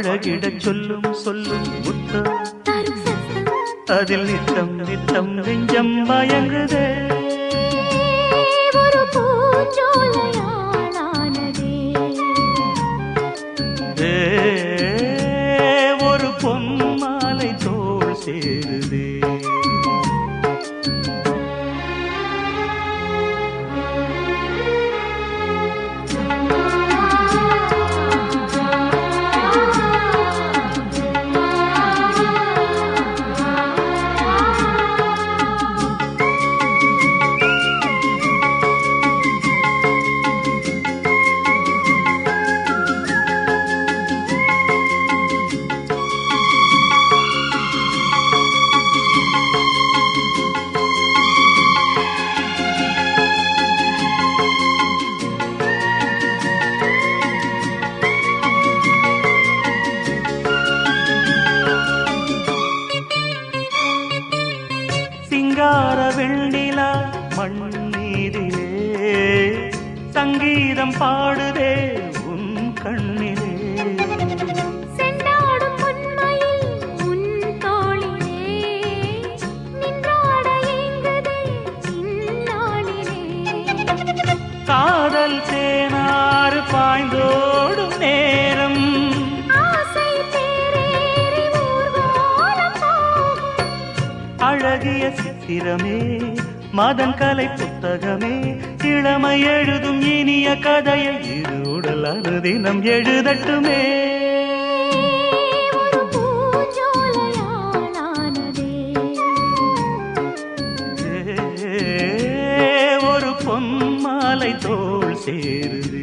பழகிடச் சொல்லும் சொல்லும் முத்தம் அதில் நித்தம் நித்தம் நெஞ்சம் மயங்குதே. ஒரு பூஞ்சோலையாளானதே, ஒரு பொன் மாலை தோள் சேருதே. சிங்கார வெண்ணிலா மண்ணீரிலே சங்கீதம் பாடுதே உன் கண்ணிலே. செண்டாடும் பொன்மையில் உன் தோளிலே நின்றாட ஏங்குதே இந்நாளிலே. காதல் தேனாறு பாய்ந்தோடும் நேரம் ஆசை தேரேறி ஊர்வலம் போகும். அழகிய சித்திரமே மதன் கலை புத்தகமே இளமை எழுதும் இனிய கதையை இரு உடல் அனுதினம் எழுதட்டுமே. ஒரு பூஞ்சோலையாளானதே, ஒரு பொன் மாலை தோள் சேருதே.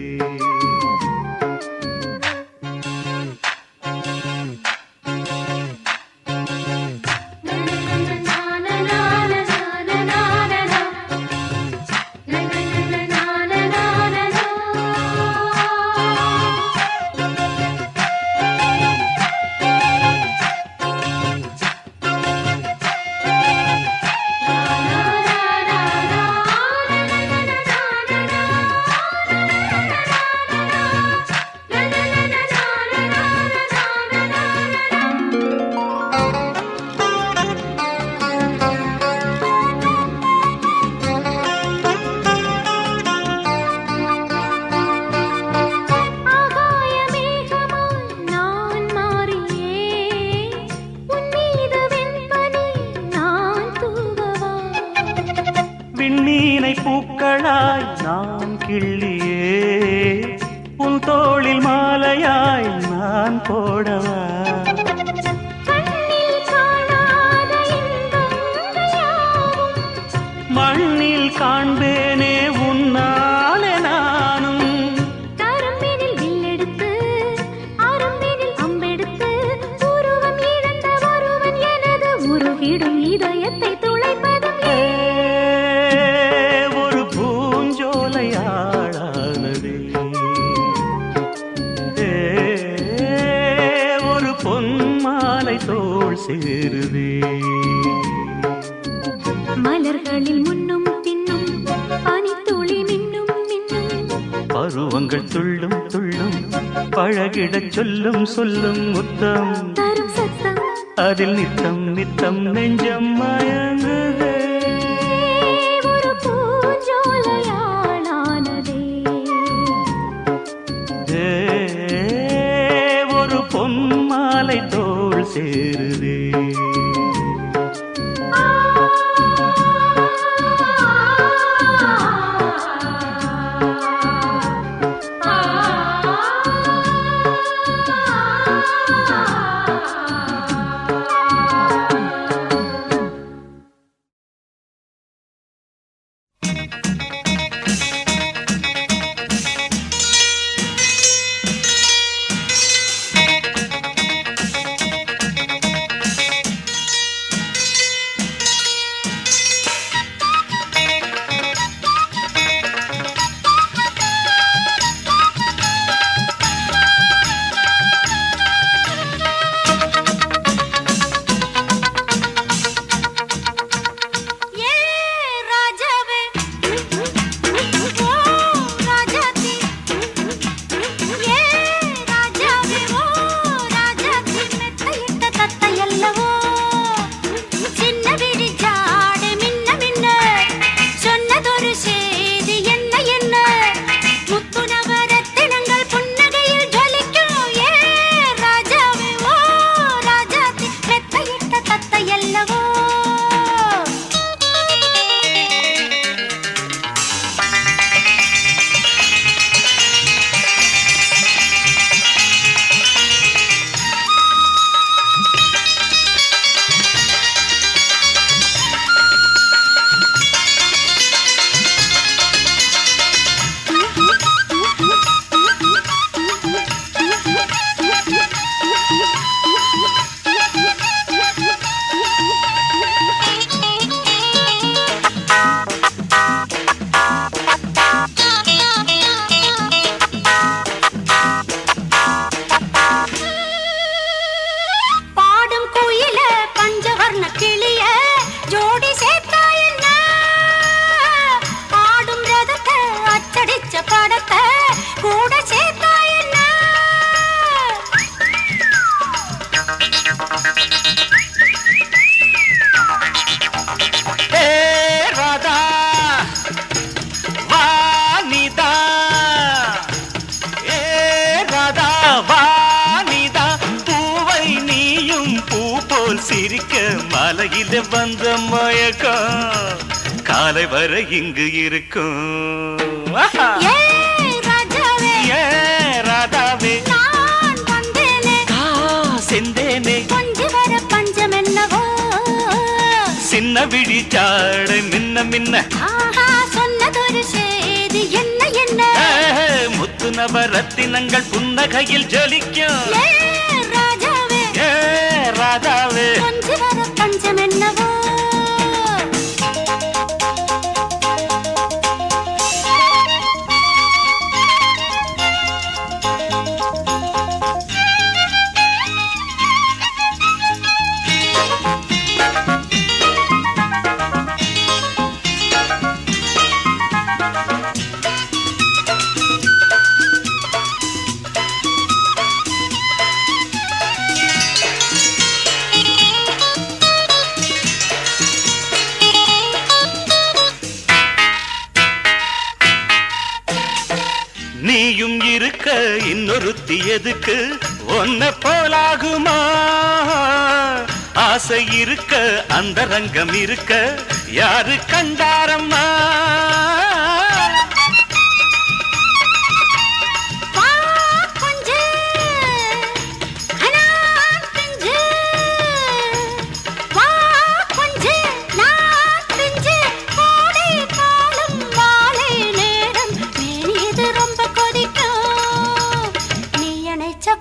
விண்ணீனை பூக்களாய் நான் கிள்ளியே உன் தோளில் மாலையாய் நான் போடவா. மண்ணில் காண்பேனே உன்னாலே நானும். கரும்பினில் வில்லெடுத்து அரும்பினில் அம்பெடுத்து உருவம் இழந்த ஒருவன் எனது உருகிடும் இதயத்தை துளைப்பதும் ஒரு பூஞ்சோலையாளானதே, ஒரு பொன் மாலை தோள் சேருதே. மலர்களில் முன்னும் பின்னும் பனித்துளி மின்னும் மின்னும். பருவங்கள் துள்ளும் துள்ளும் பழகிடச் சொல்லும் சொல்லும் முத்தம் தரும் சத்தம் அதில் நித்தம் நித்தம் நெஞ்சம் மயங்குதே. ஒரு பூஞ்சோலையாளானதே, ஒரு பொன் மாலை தோள் சேருதே. போல் சிரிக்க மலையில வந்த மயக்கம் காலை வரை இங்கு இருக்கும் ஆஹா! ஏ ராதாவே செந்தேனே சின்ன விழி சாட மின்ன மின்ன சொன்னதொரு செய்தி என்ன என்ன முத்து நவரத்தினங்கள் புன்னகையில் ஜொலிக்கும் ராஜாவே ஏ ராதாவே கொஞ்சம் வர பஞ்சம் என்னவோ நீயும் இருக்க இன்னொருத்தி எதுக்கு ஒன்ன போலாகுமா ஆசை இருக்க அந்த ரங்கம் இருக்க யாரு கண்டாரம்மா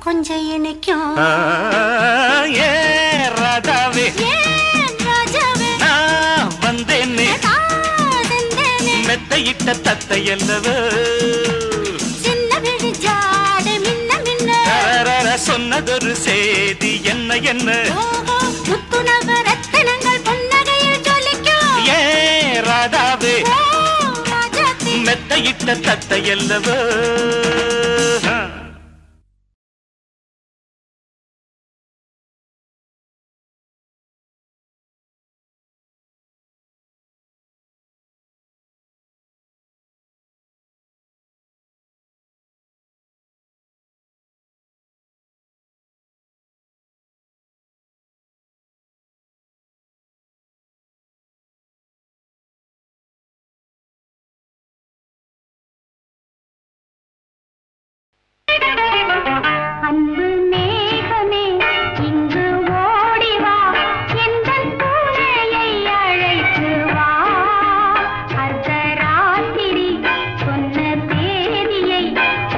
கொஞ்சம் இணைக்கும் ஏ ராதாவே ராஜாவே நான் வந்தேனே மெத்தையிட்ட தத்தை அல்லவோ சின்ன விழி ஜாடு மின்ன மின்ன சொன்னதொரு செய்தி என்ன என்ன முத்து நவரத்தினங்கள் புன்னகையில் ஜொலிக்கும் ஏ ராதாவே ராஜாத்தி மெத்தையிட்ட தத்தை அல்லவோ அன்பு மேகமே இங்கு ஓடி வா எந்தன் பூனையை அழைத்து வா அர்த்தராத்திரி சொன்ன தேதியை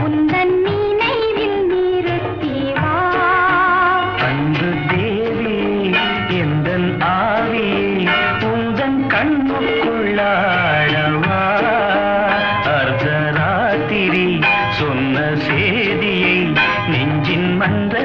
உந்தன் நினைவில் நிறுத்தி வா அன்பு தேவி எந்தன் ஆவியை உந்தன் கண்ணுக்குள்ளாடவா அர்த்தராத்திரி சொன்ன செய்தியை நெஞ்சின் மன்ற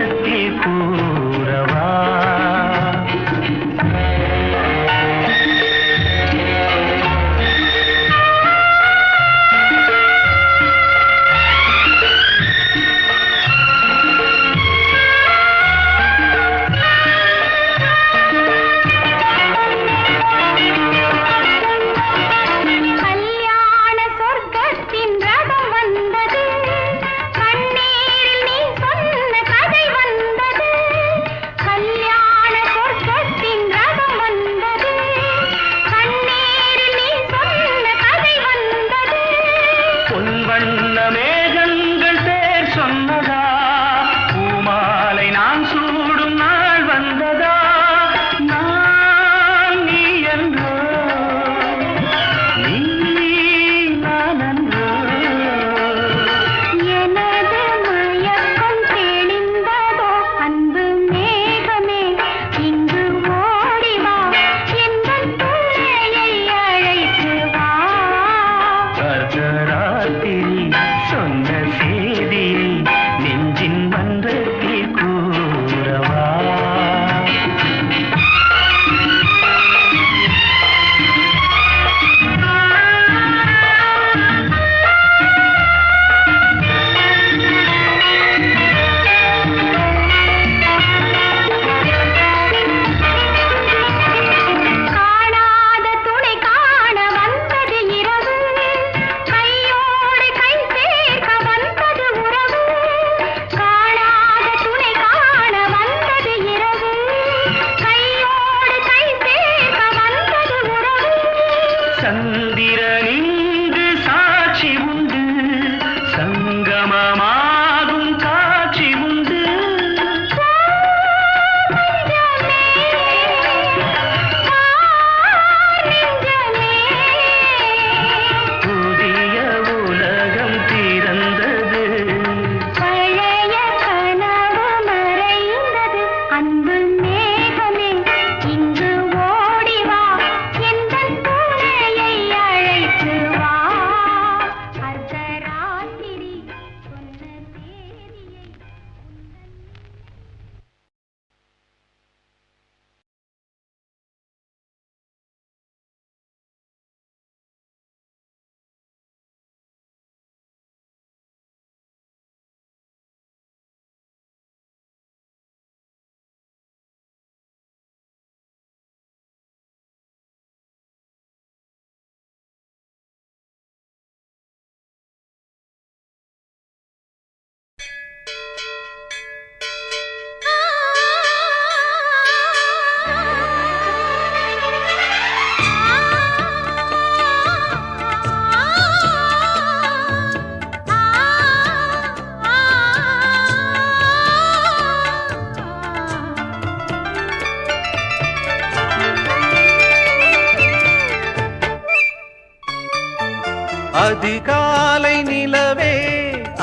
அதிகாலை நிலவே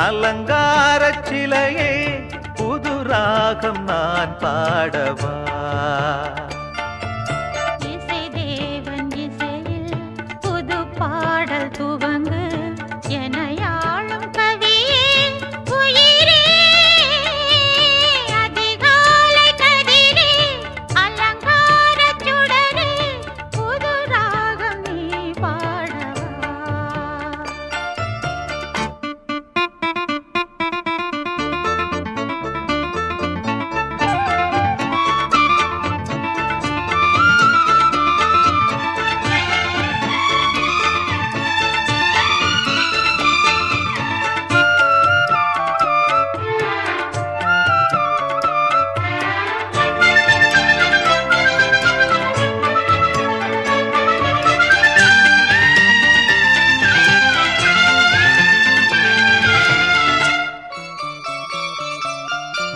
அலங்கார சிலையே புது ராகம் நான் பாடவா இசை தேவன் இசையில் புது பாடல் துவங்கு எனையாளும் கவியே உயிரே அதிகாலை கதிரே அலங்கார சுடரே புது ராகம் நீ பாடவா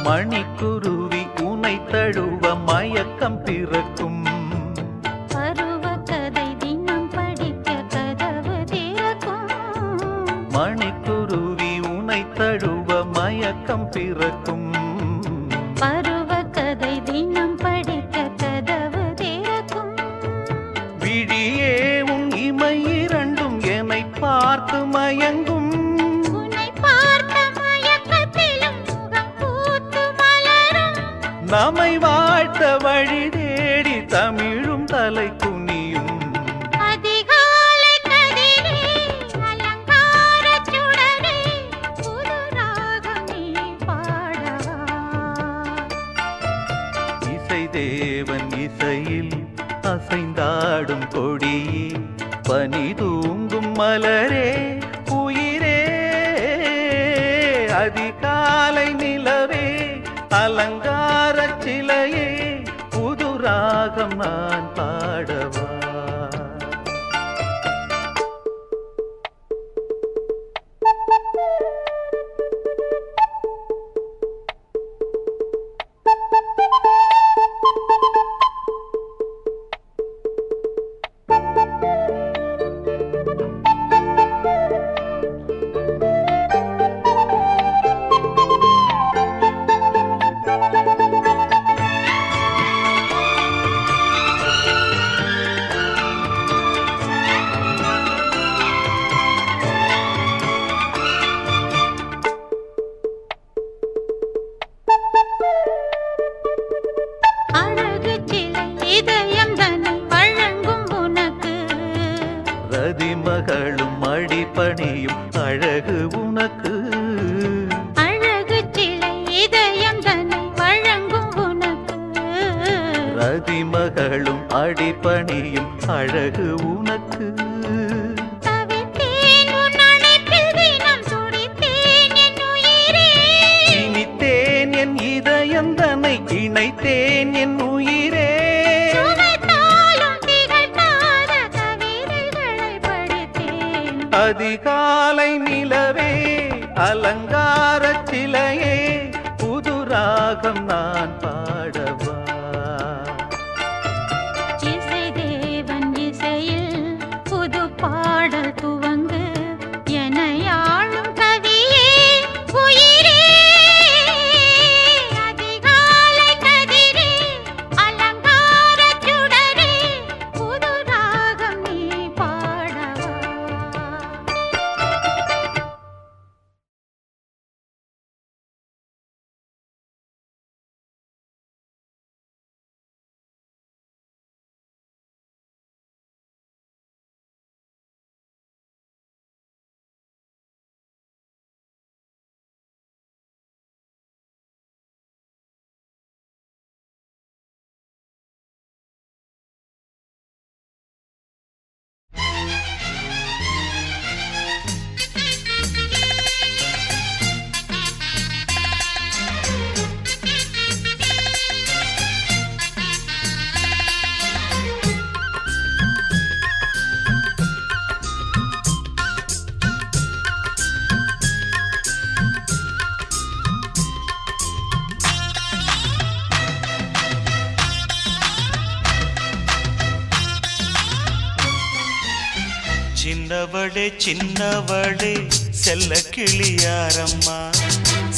மணிக்குருவி உனை தழுவ மயக்கம் பிறக்கும் பருவ கதை தினம் படிக்க கதவு திறக்கும் மணிக்குருவி உனை தழுவ மயக்கம் பிறக்கும் பருவ கதை தினம் படிக்க கதவு திறக்கும் விழியே உன் இமை இரண்டும் என்னை பார்த்து மயங்கும் உன்னை பார்த்த மயக்கத்திலும் முகம் பூத்து மலரும் நம்மை வாழ்த்த வழி தேடி தமிழும் தலை குனியும் அதிகாலை கதிரே அலங்கார சுடரே புது ராகம் நீ பாடவா இசை தேவன் இசையில் அசைந்தாடும் கொடியே பனி தூங்கும் மலரே உயிரே அதிகாலை நிலவே அலங்கார சிலையே புது ராகம் நான் பாடவா அழகு சிலை இதயம் தன்னை வழங்கும் உனக்கு ரதிமகளும் அடிபணியும் அழகு உனக்கு அழகு சிலை இதயம் தன்னை வழங்கும் உனக்கு ரதிமகளும் அடிபணியும் அழகு உனக்கு தவித்தேன் உன் அணைப்பில் தினம் துடித்தேன் என் உயிரே இனித்தேன் என் இதயம் தன்னை இணைத்தேன் என் உயிரே சுவைத்தாலும் திகட்டாத கவிதைகளை படித்தேன் அதிகாலை நிலவே அலங்கார சிலையே புது ராகம் நான் பாடவா இசை தேவன் இசையில் புது பாடல் துவங்கு எனையாளும் கவியே உயிரே அதிகாலை கதிரே அலங்கார சுடரே புது ராகம் நீ பாடவா சின்னவளே சின்னவளே செல்ல கிளியாரம்மா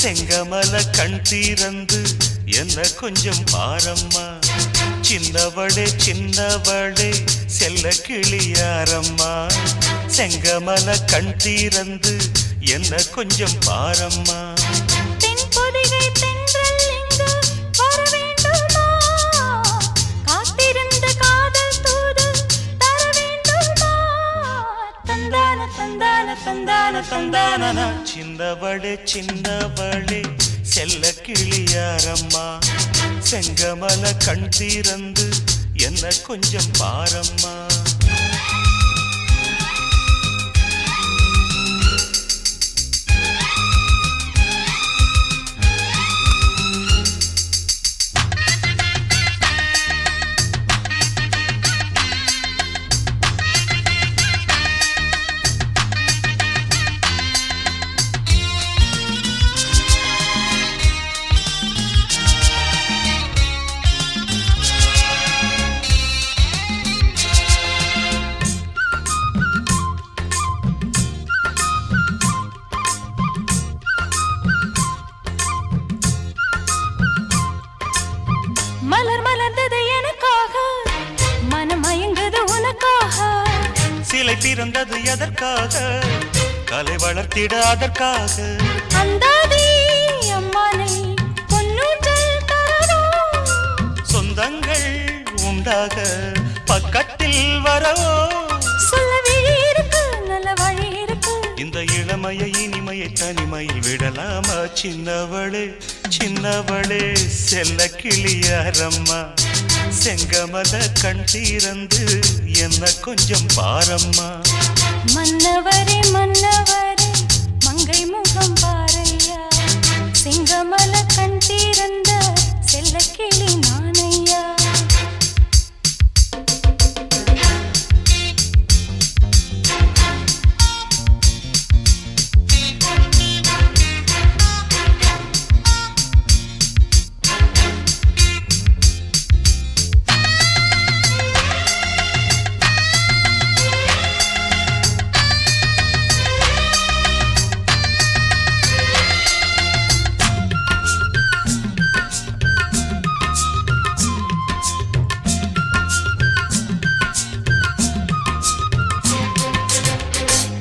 செங்கமல கண் தீரந்து என்ன கொஞ்சம் பாரம்மா சின்னவளே சின்னவளே செல்ல கிளியாரம்மா செங்கமல கண் தீரந்து என்ன கொஞ்சம் பாரம்மா தென்பொதிகை தென்றல் இங்கு வர வேண்டுமா காத்திருந்த காதல் தூது தர வேண்டுமா தந்தான தந்தான தந்தான தந்தான சின்னவளே சின்னவளே செல்ல கிளியாரம்மா செங்கமல கண் தீரந்து என்ன கொஞ்சம் பாரம்மா மலர் மலர்ந்தது எனக்காக மனம் மயங்குது உனக்காக சிலை பிறந்தது எதற்காக கலை வளர்த்திட அதற்காக அந்தாதி அம்மானை பொன்னூஞ்சல் தரவோ சொந்தங்கள் உண்டாக பக்கத்தில் வரவோ சொல்ல வழி இருக்கு நல்ல வழி இருக்கு இந்த இளமையை இனிமையை தனிமையில் விடலாமா சின்னவளே சின்னவளே செல்ல கிளியாரம்மா செங்கமல கண் தீரந்து என்ன கொஞ்சம் பாரம்மா மன்னவரே மன்னவரே மங்கை முகம் பாரையா செங்கமல கண் தீரந்த செல்ல கிளி நானையா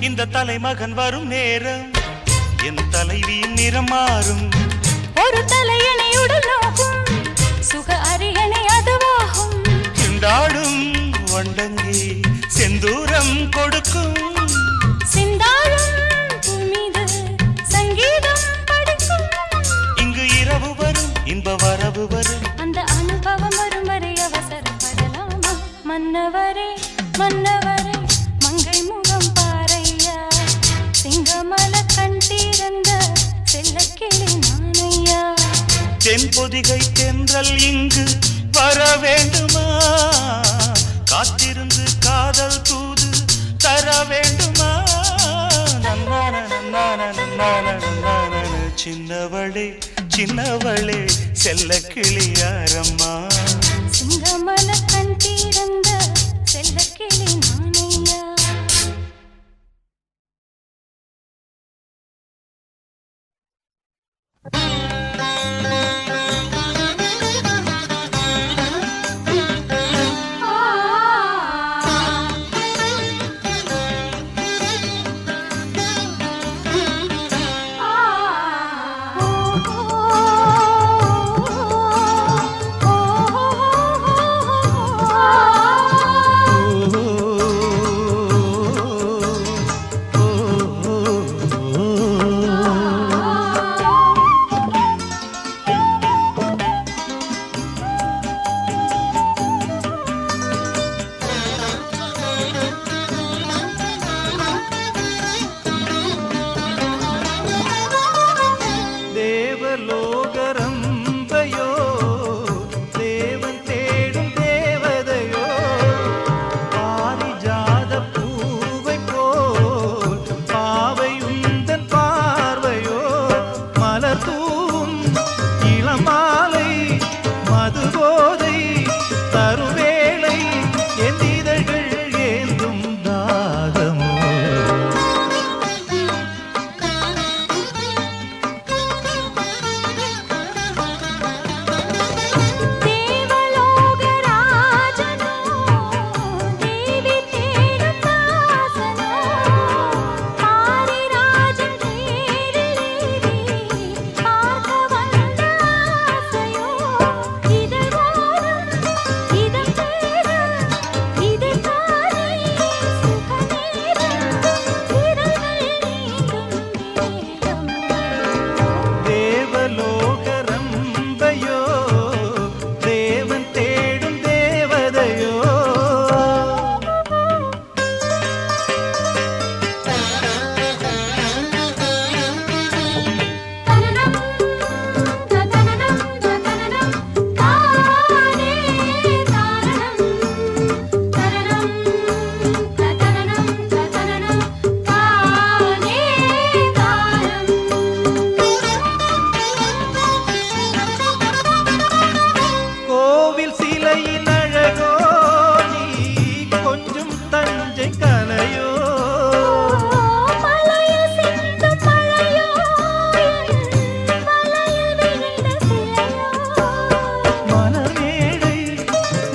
இந்த தலைமகன் வரும் நேரம் என் தலைவியின் நிறம் மாறும் ஒரு தலையணையுடன் நோக்கும் சுக அரியணை அதுவாகும் திண்டாடும் வண்டங்கி செந்தூரம் கொடுக்கும் சிந்தாளும் மீது சங்கீதம் படிக்கும் இங்கு இரவு வரும் இன்ப வரவு வரும் அந்த அனுபவம் வரும் வரை அவசரப்படலாமா மன்னவரே மன்னவரே மங்கை முகம் பாரையா சிங்கமல கண் தீரந்த செல்ல கிளி நானையா தென்பொதிகை தென்றல் இங்கு வர வேண்டுமா காத்திருந்து காதல் தூது தர வேண்டுமா நன்னான நன்னான நன்னான நன்னான சின்னவளே சின்னவளே செல்ல கிளியாரம்மா சிங்கமல கண் தீரந்த செல்ல கிளி நானையா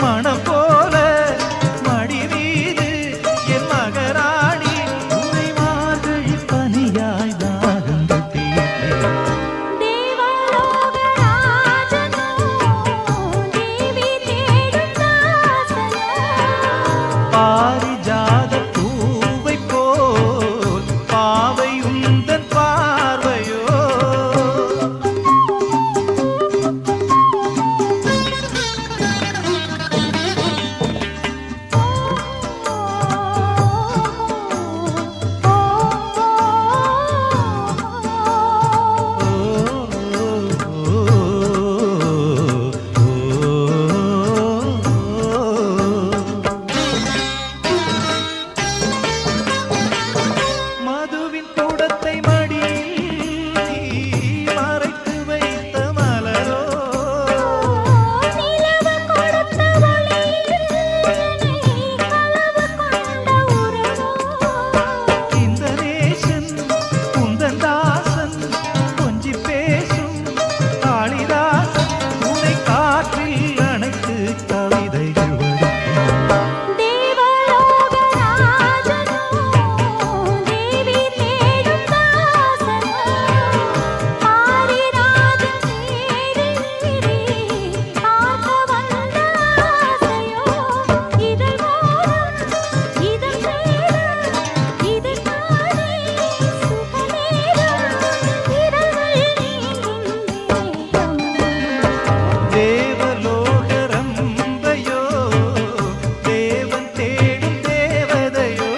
மனம் போல மடி மீது என் மகராணி உனை மார்கழி பனியாய் தாகங்கள் தீர்த்தேன். பாரிஜாத பூவை போல் பாவை உந்தன் பார்வையோ. மதுவின் கூடத்தை மடியில் நீ மறைத்து வைத்த மலரோ. இந்த நேசன் குந்தன் தாசன் கொஞ்சி பேசும் காளிதாசன் உன்னை காற்றில் அணைத்து கவிதைகள் வடிக்கும். தேவலோகரம்பையோ தேவன் தேடும் தேவதையோ.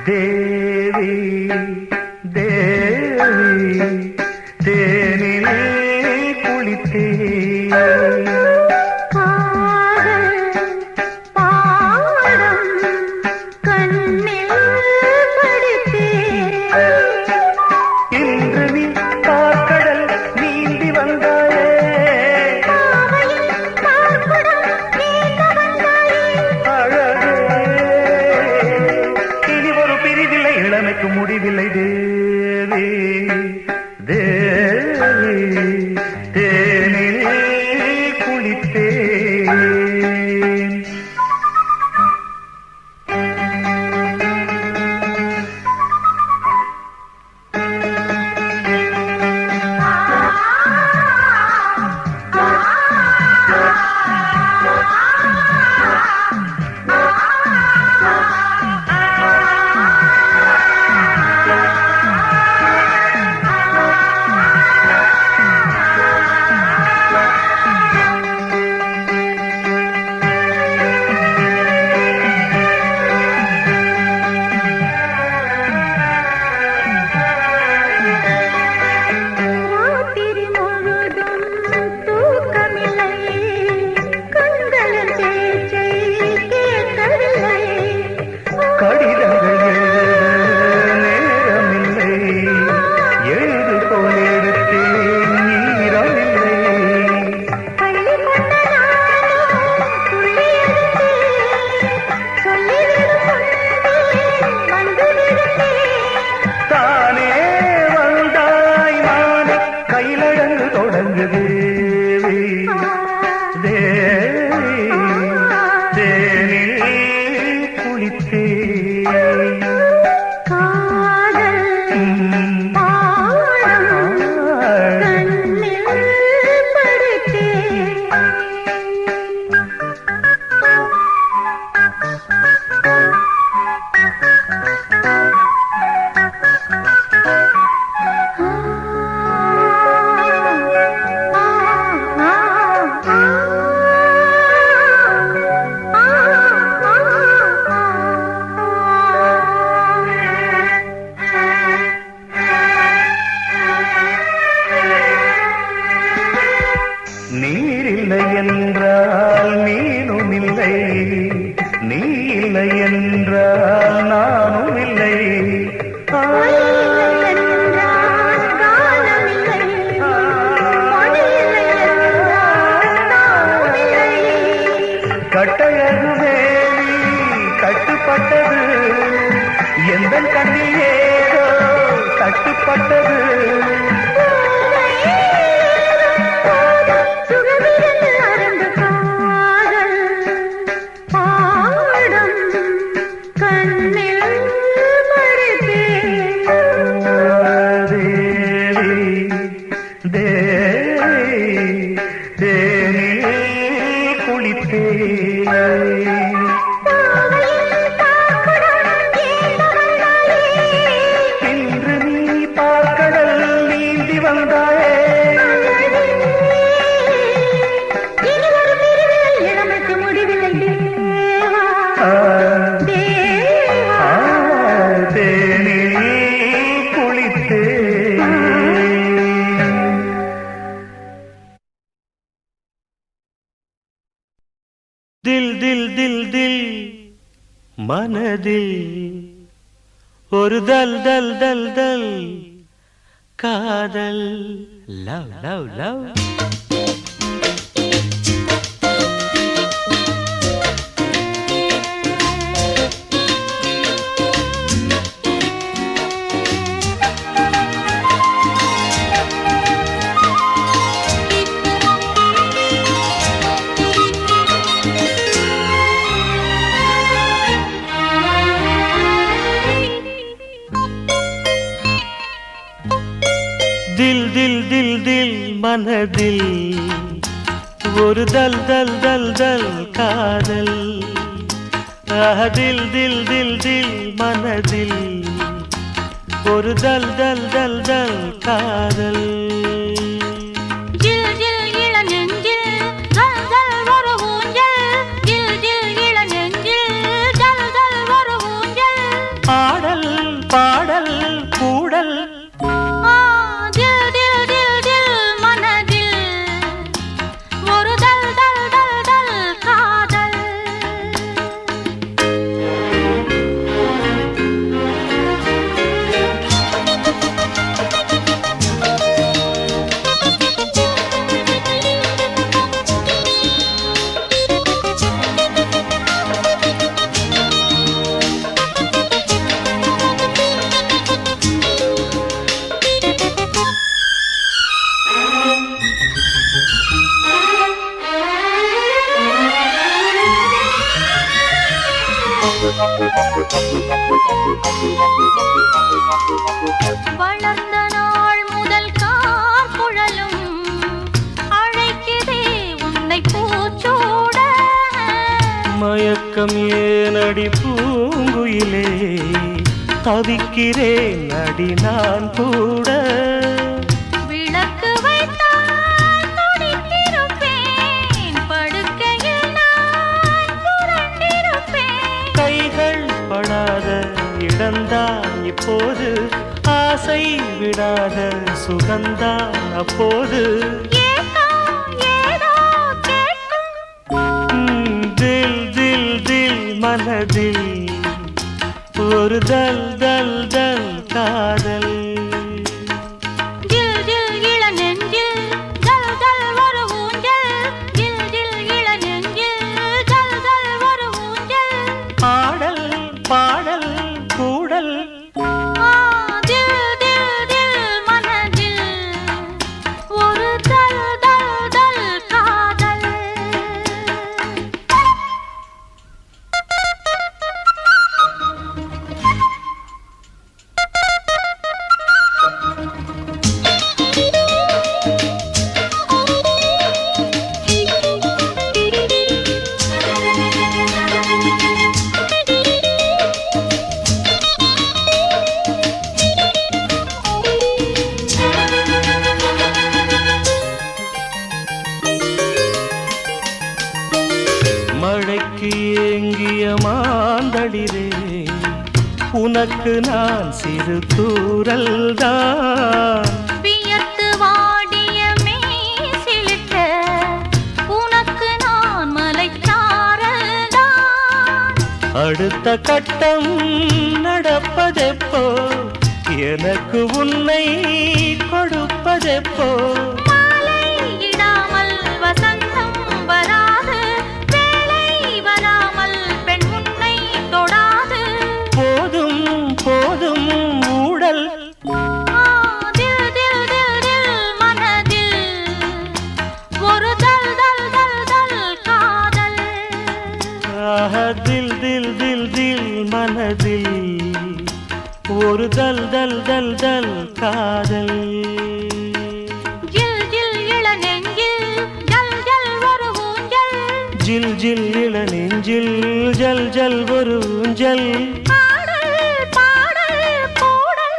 தேவி தேவி தேனிலே குளித்தேன். இன்று நீ பார்க்கடல் நீந்தி வந்தாயே. அழகே இனி ஒரு பிரிவில்லை இளமைக்கு முடிவில்லை. தேவி தேவி தேனிலே குளித்தேன். என்றால் நீனும் இல்லை, நீ இல்லை என்றால் நானும் இல்லை. கட்டழகு வேலி கட்டுப்பட்டது, எந்த கண்ணில் ஏதோ தட்டுப்பட்டது. இன்று நீ பார்க்கடல் நீந்தி வந்தாயே, இளமைக்கு முடிவில்லை தேனில் குளித்தே. தில் தில் தில் தில் மனதில் ஒரு தல் தல் தல் தல் காதல். Love love love. தில் தில் தில் தில் மனதில் ஒரு தல் தல் தல் தல் காதல். தில் தில் தில் தில் மனதில் ஒரு தல் தல் தல் தல் காதல். பாடல் பாடல் கூடல் வளர்ந்த நாள் முதல் கார்குழலும் அழைக்குதே உன்னை பூச்சூட. மயக்கம் ஏனடி பூங்குயிலே, தவிக்கிறேன் அடி நான் கூட. விளக்கு வைத்தால் துடித்திருப்பேன், படுக்கையில் நான் புரண்டிருப்பேன். கைகள் படாத இடந்தான் இப்போது, ஆசை விடாத சுகந்தான் அப்போது. தில் தில் தில் மனதில் ஒரு தல் தல் தல் காதல். பாடல் பாடல் கூடல் மழைக்கு ஏங்கிய மாந்தளிரே, உனக்கு நான் சிறு தூரல்தான். வியத்து வாடிய மேசிலிட்ட உனக்கு அடுத்த கட்டம் நடப்பதெப்போ எனக்கு உன்னை கொடுப்பதெப்போ மாலையிடாமல் வசந்தம் வராது வேளை வராமல் பெண் உன்னை தொடாது போதும் போதும் ஊடல் தில் தில் தில் தில் மனதில் ஒரு தல் தல் தல் தல் காதல் தில் தில் தில் தில் மனதில் ஒரு தல் தல் தல் தல் காதல் ஜில் ஜில் இளநெஞ்சில் ஜல் ஜல் ஒரு ஊஞ்சல் ஜில் ஜில் இளநெஞ்சில் ஜல் ஜல் ஒரு ஊஞ்சல் பாடல் பாடல் கூடல்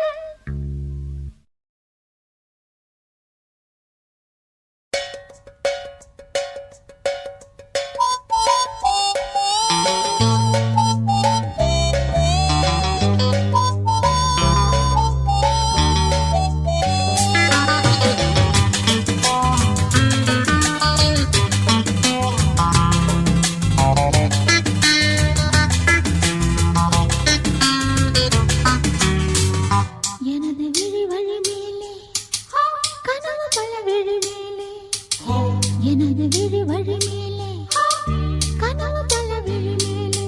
எனது விழி வழி மேலே கனவு பல விழி மேலே எனது விழி வழி மேலே கனவு பல விழி மேலே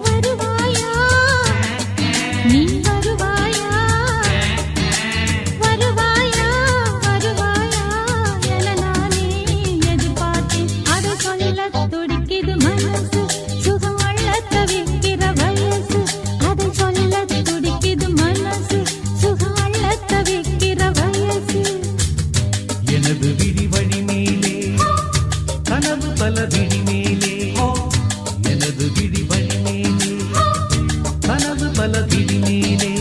வருவாயா நீ வருவாயா வருவாயா வருவாயா என நானே எதிர்பார்த்தேன் அதை சொல்ல துடிக்குது மனசு சுகம் அள்ள தவிக்கிற வயசு அதை சொல்ல துடிக்குது மனசு சுகம் அள்ள தவிக்கிற வயசு எனது விழி வழி மேலே கனவு பல விழி மேலே எனது விழி வழி மேலே கனவு பல விழி மேலே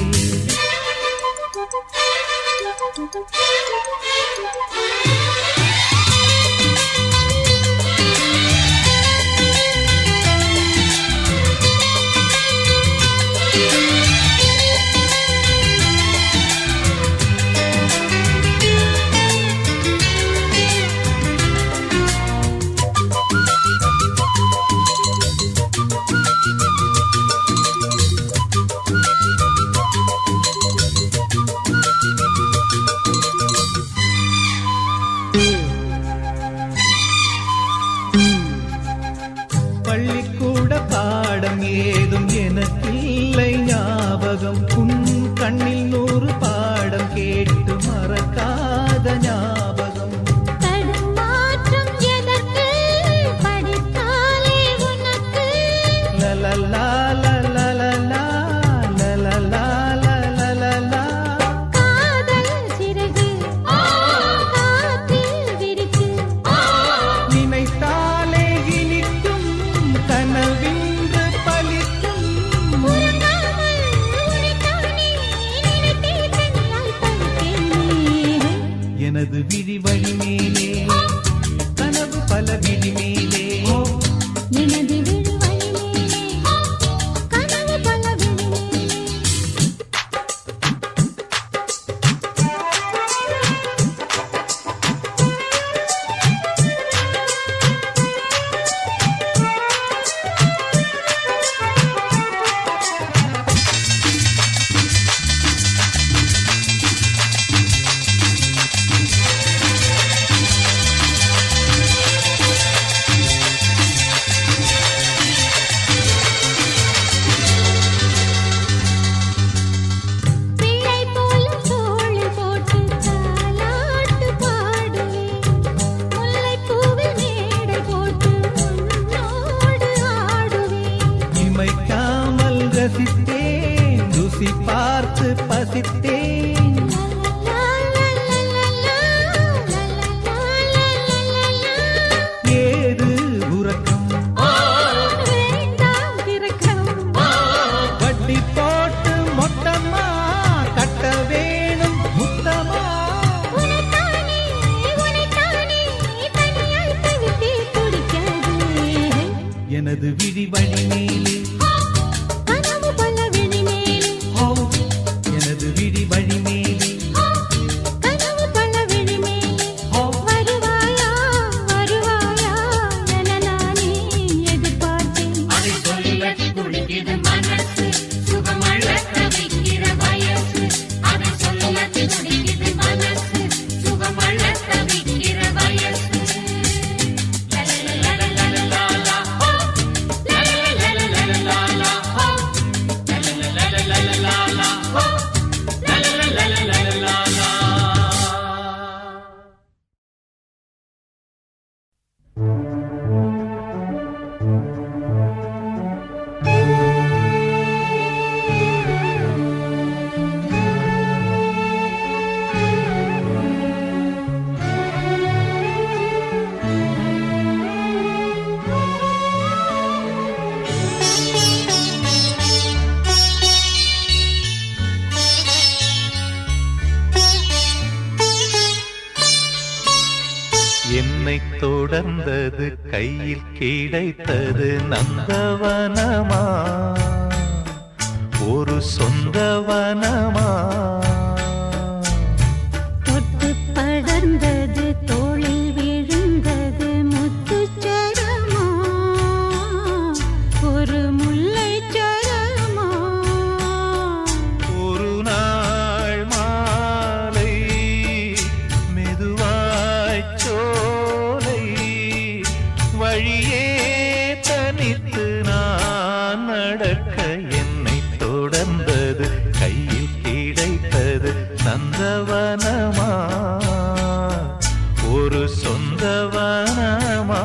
பள்ளிக்கூட பாடம் ஏதும் எனக்கில்லை ஞாபகம் உன் கண்ணில் 100 பாடம் கேட்டு மறக்காத ஞாபகம் தடுமாற்றம் எதற்கு படித்தாலே உனக்கு லலலா லலலா லலலா லலலா காதல் சிறகு காற்றில் விரித்து நினைத்தாலே இனிக்கும் கனவின்று பலிக்கும் உறங்காமல் உனைத்தானே நினைத்தே தனியாய் படுத்தேனே எனது விழி வழி மேலே கனவு பல விழி மேலே எனது விழி வழி மேலே கனவு பல விழி மேலே பிள்ளை போல தோள் போட்டு தாலாட்டு பாடுவேன் முல்லைப்பூவில் மேடை போட்டு உன்னோடு ஆடுவேன் இமைக்காமல் ரசித்தேன் ருசி பார்த்து பசித்தேன் லா லா லா லா லா லா லா லா ஏது உறக்கம் வேண்டாம் திறக்கம் வட்டி போட்டு மொட்டமா கட்ட வேணும் முத்தமா உனைத்தானே தனியாய் தவித்தே துடிக்காதே எனது விழி வழி மேலே கனவு பல என்னை தொடர்ந்தது கையில் கிடைத்தது நந்தவனமா ஒரு சொந்தவனமா தொட்டு படர்ந்தது தோளில் விழுந்தது முத்துச்சரமா ஒரு முல்லைச் சரமா ஒரு நாள் மாலை மெதுவாய்ச் சோலை வழியே தனித்து நான் நடக்க என்னை தொடர்ந்தது கையில் கிடைத்தது நந்தவனமா ஒரு சொந்தவனமா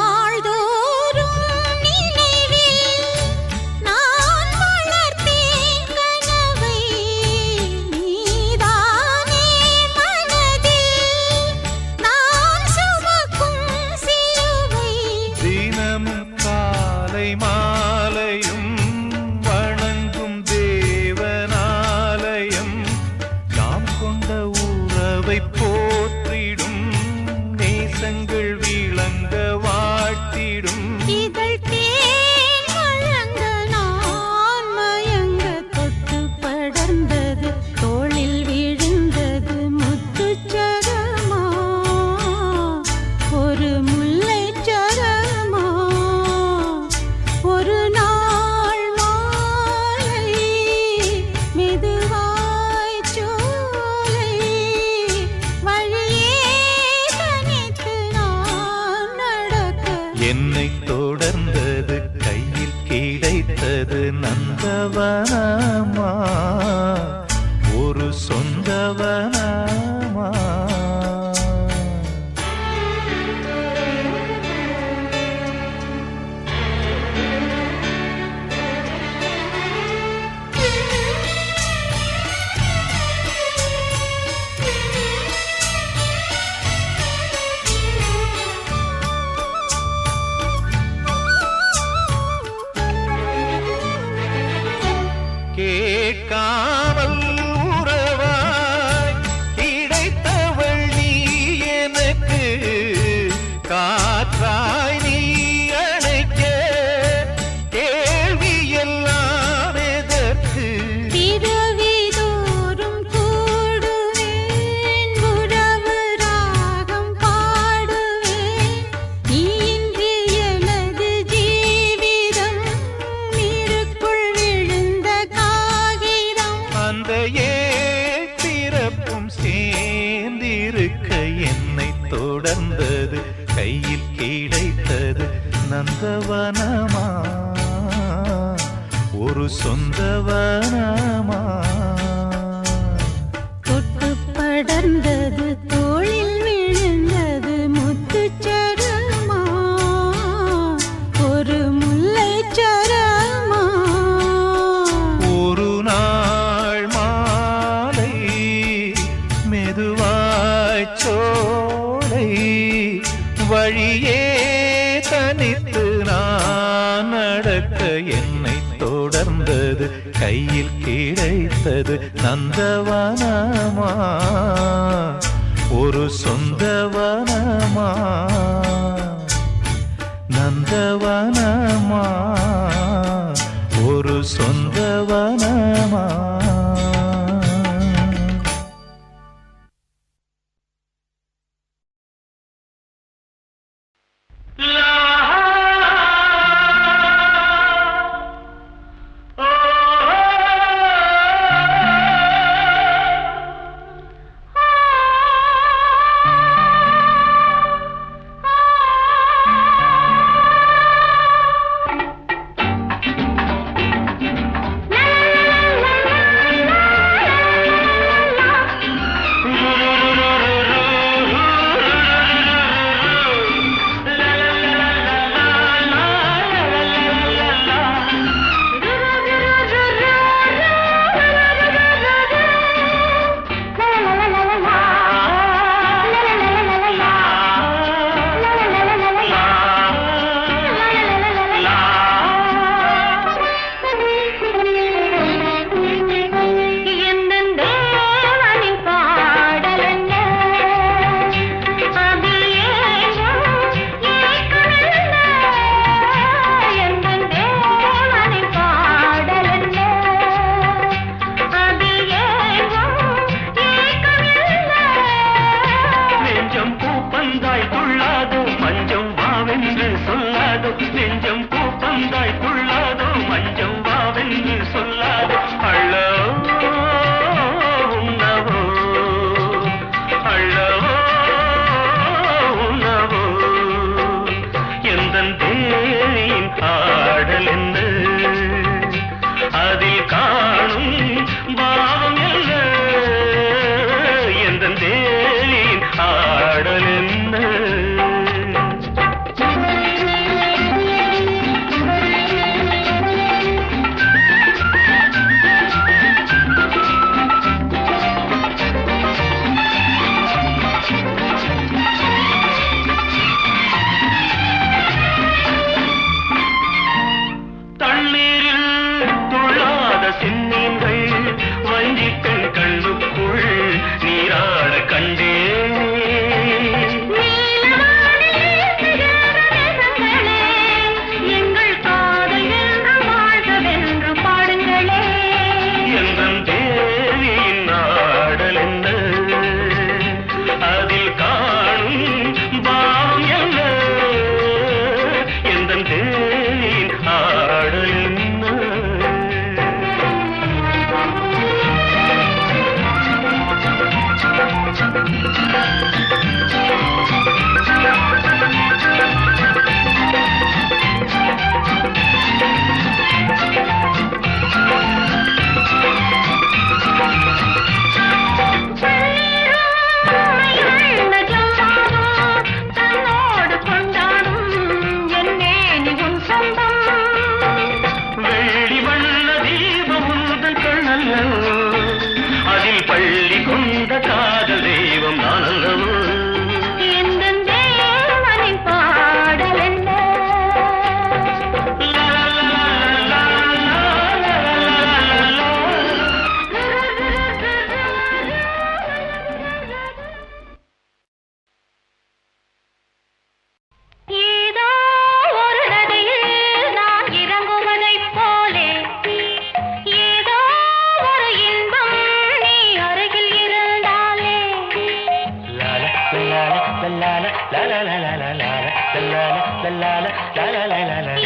நாள்தோறும் நினைவில் நான் வளர்த்தேன் கனவை நீதானே மனதில் நான் சுமக்கும் சிலுவை தினமும் காலை மாலையும் வணங்கும் தேவனாலயம் நாம் கொண்ட உறவை போற்றிடும் நேசங்கள் விளங்க வாழ்த்திடும் இதழ் தேன் வழங்க நான் மயங்க தொட்டு படர்ந்தது தோளில் விழுந்தது முத்துச்சரமா ஒரு முல்லைச் சரமா ஒரு நாள் மாலை மெதுவாய்ச் சோலை வழியே தனித்து நான் நடக்க என்னை தொடர்ந்தது கையில் கிடைத்தது நந்தவனமா ஒரு சொந்தவனமா கேட்காமல் உறவாய் கிடைத்தவள் நீ எனக்கு காற்றாய் நீ அணைக்க கேள்வி எல்லாம் எதற்கு பிறவிதோறும் கூடுவேன் உறவு ராகம் பாடுவேன் நீ இன்றி எனது ஜீவிதம் நீருக்குள் விழுந்த காகிதம் அந்த பிறப்பும் சேர்ந்திருக்க என்னை தொடர்ந்தது கையில் கிடைத்தது நந்தவனமா ஒரு சொந்தவனமா தொட்டு படர்ந்தது தோளில் விழுந்தது முத்துச்சரமா ஒரு முல்லைச் சரமா ஒரு நாள் மாலை மெதுவாய்ச் சோலை வழியே தனித்து நான் நடக்க என்னை தொடர்ந்தது கையில் கிடைத்தது நந்தவனமா ஒரு சொந்தவனமா நந்தவனமா ஒரு சொந்தவனமா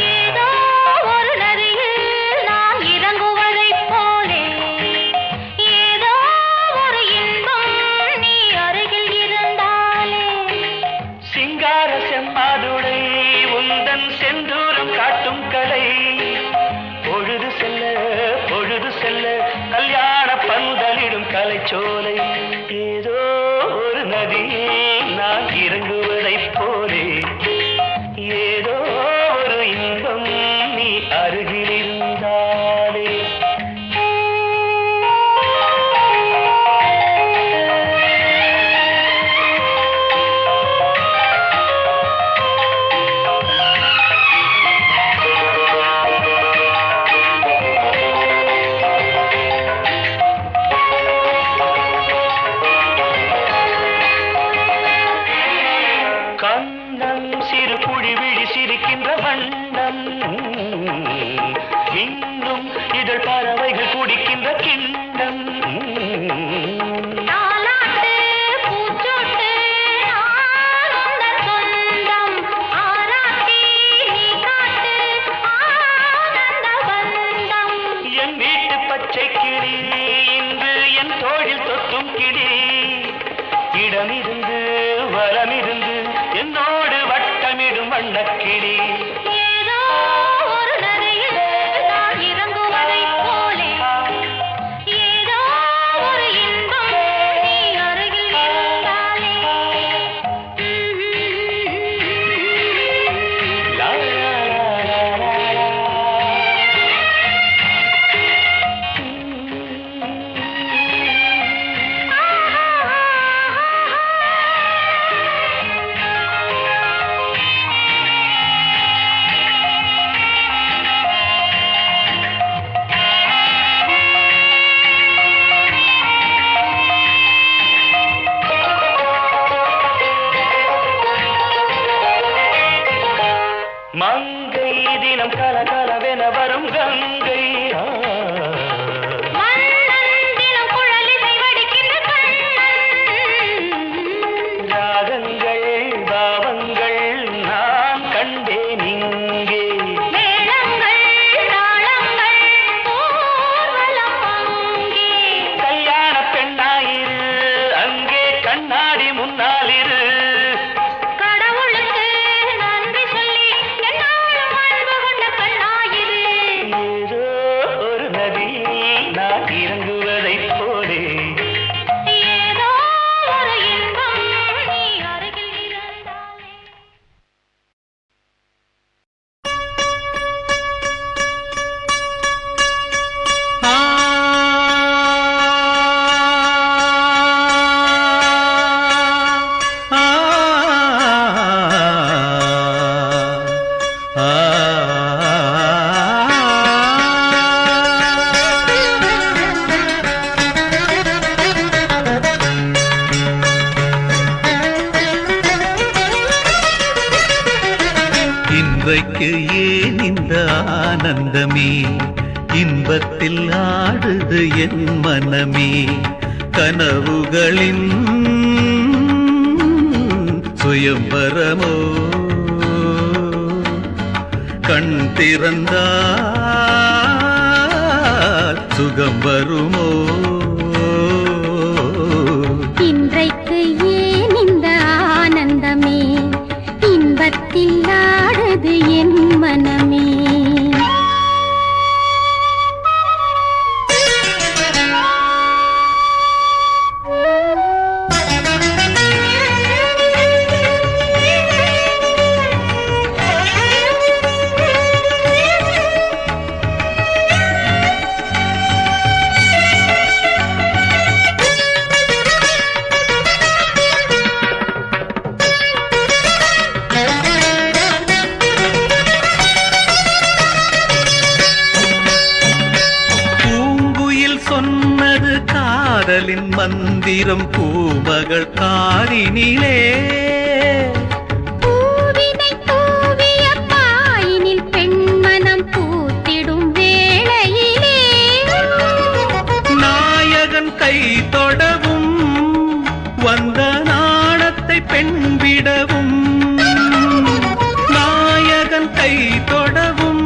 ஏதோ ஒரு நதியில் நான் இறங்குவதைப் போலே ஏதோ ஒரு இன்பம் நீ அருகில் இருந்தாலே சிங்கார செம்பாதுடை உந்தன் செந்தூரம் காட்டும் கலை பொழுது செல்ல கல்யாண பந்தலிடும் கலைச்சோலை ஏதோ ஒரு நதியில் நான் இறங்குவதைப் போலே ஏதோ ஒரு இன்பம் நீ அருகில் இருந்தாலே கண்ணம் சிறு புடி விழி சிரிக்கின்ற வண்ணம் இன்னும் இதழ் பறவைகள் குடிக்கின்ற கிண்ணம் தாலாட்டு பூச்சோட்டு ஆனந்த சொந்தம் ஆராட்டி நீ காட்டு ஆனந்த பந்தம் என் வீட்டு பச்சை கிளி இன்று என் தோழில் தொத்தும் கிளி இடமிருந்து வலமிருந்து என்னோடு வட்டமிடும் வண்ணக்கிளி ஏதோ ஒரு நதியில் நான் இறங்குவதைப் போலே ஏதோ ஒரு இன்பம் நீ அருகில் இருந்தாலே லா, லா, லா, லா, லா, மங்கை தினம் கலகலவென வரும் கங்கை மன்னன் தினம் குழலிசை வடிக்கின்ற கண்ணன் ராகங்கள் பாவங்கள் நான் கண்டேன் இங்கே மேளங்கள் தாளங்கள் ஊர்வலம் அங்கே கல்யாண பெண்ணாயிரு அங்கே கண்ணாடி முன்னாலிரு கடவுளுக்கு நன்றி சொல்லி என்னாலும் அன்பு கொண்ட கண்ணாயிரு ஏதோ ஒரு நதியில் நான் இறங்குவதைப் போலே ஏதோ ஒரு இன்பம் நீ அருகில் இருந்தாலே இன்றைக்கு ஏன் இந்த ஆனந்தமே இன்பத்தில் ஆடுது என் மனமே கனவுகளின் சுயம்பரமோ கண் திறந்தால் சுகம் வருமோ இன்றைக்கு மந்திரம் பூமகள் காரினிலே பூவினை தூவிய பாயினில் பெண்மனம் பூத்திடும் வேளையிலே நாயகன் கை தொடவும் வந்த நாணத்தை பெண்விடவும் நாயகன் கை தொடவும்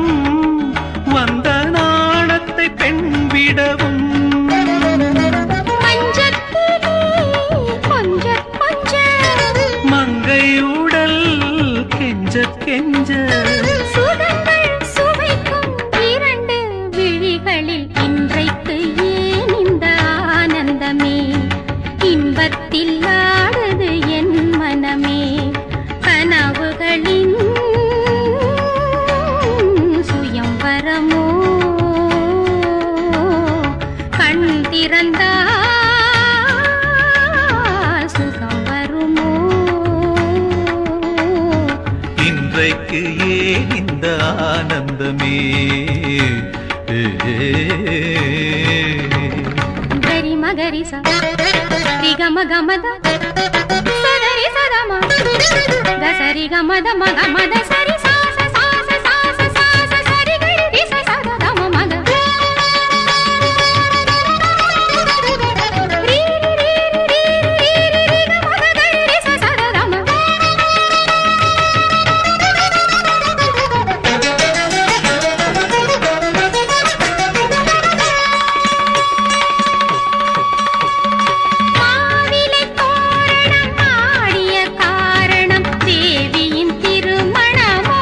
வந்த நாணத்தை பெண்விடவும் மஞ்சத்திலே கொஞ்சம் கொஞ்சம் மங்கை உடல் கெஞ்ச கெஞ்ச சுகங்கள் சுவைக்கும் இரண்டு விழிகளில் இன்றைக்கு ஏன் இந்த ஆனந்தமே இன்பத்தில் ஆடுது என் மனமே கனவுகளின் சுயம்வரமோ கண் திறந்தால் சுகம் வருமோ இன்றைக்கு ஏன் இந்த ஆனந்தமே ಗರಿ ಮಗರಿ ಸ ರಿ ಗಮ ಗಮದ ಸರಿ ಸದಮ ಗ ಸರಿ ಗಮದ ಮಗ ಮದ ಸರಿ ಸಾ ಸ ಸಾ ಸ ಸಾ ಸ ಸಾ ಸ ಸರಿ ಗರಿ ರಿ ಸ ಸದ ಗಮ ಮಗ ರಿ ರಿ ರಿ ರಿ ರಿ ರಿ ಗ ಮಗ ಗರಿ ರಿ ಸ ಸದ ಗಮ மாவிலை தோரணம் ஆடிய காரணம் தேவியின் திருமணமோ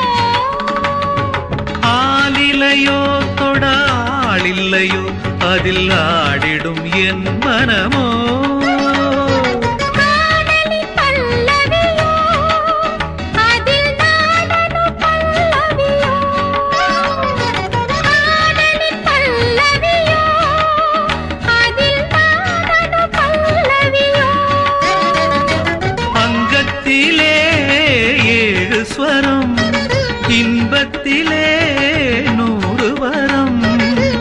ஆலிலையோ தொடாளில்லையோ அதில் ஆடிடும் என் மனமோ காதலி பல்லவியோ அதில் நாடனு பல்லவியோ காதலி பல்லவியோ அதில் நாடனு பல்லவியோ அங்கத்திலே ஏழு ஸ்வரம் இன்பத்திலே 100 வரம்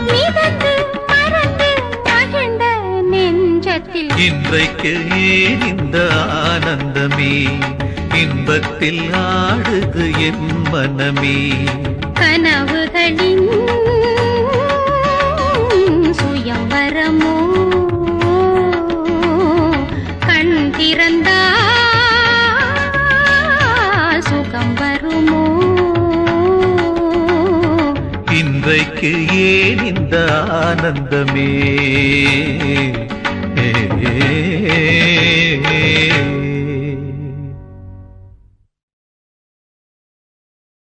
மிதந்து பறந்து மகிழ்ந்த நெஞ்சத்தில் இன்றைக்கு ஏன் இந்த ஆனந்தமே இன்பத்தில் ஆடுது என் மனமே கனவுகளின் சுயம்வரமோ கண் திறந்தால் சுகம் வருமோ இன்றைக்கு ஏன் இந்த ஆனந்தமே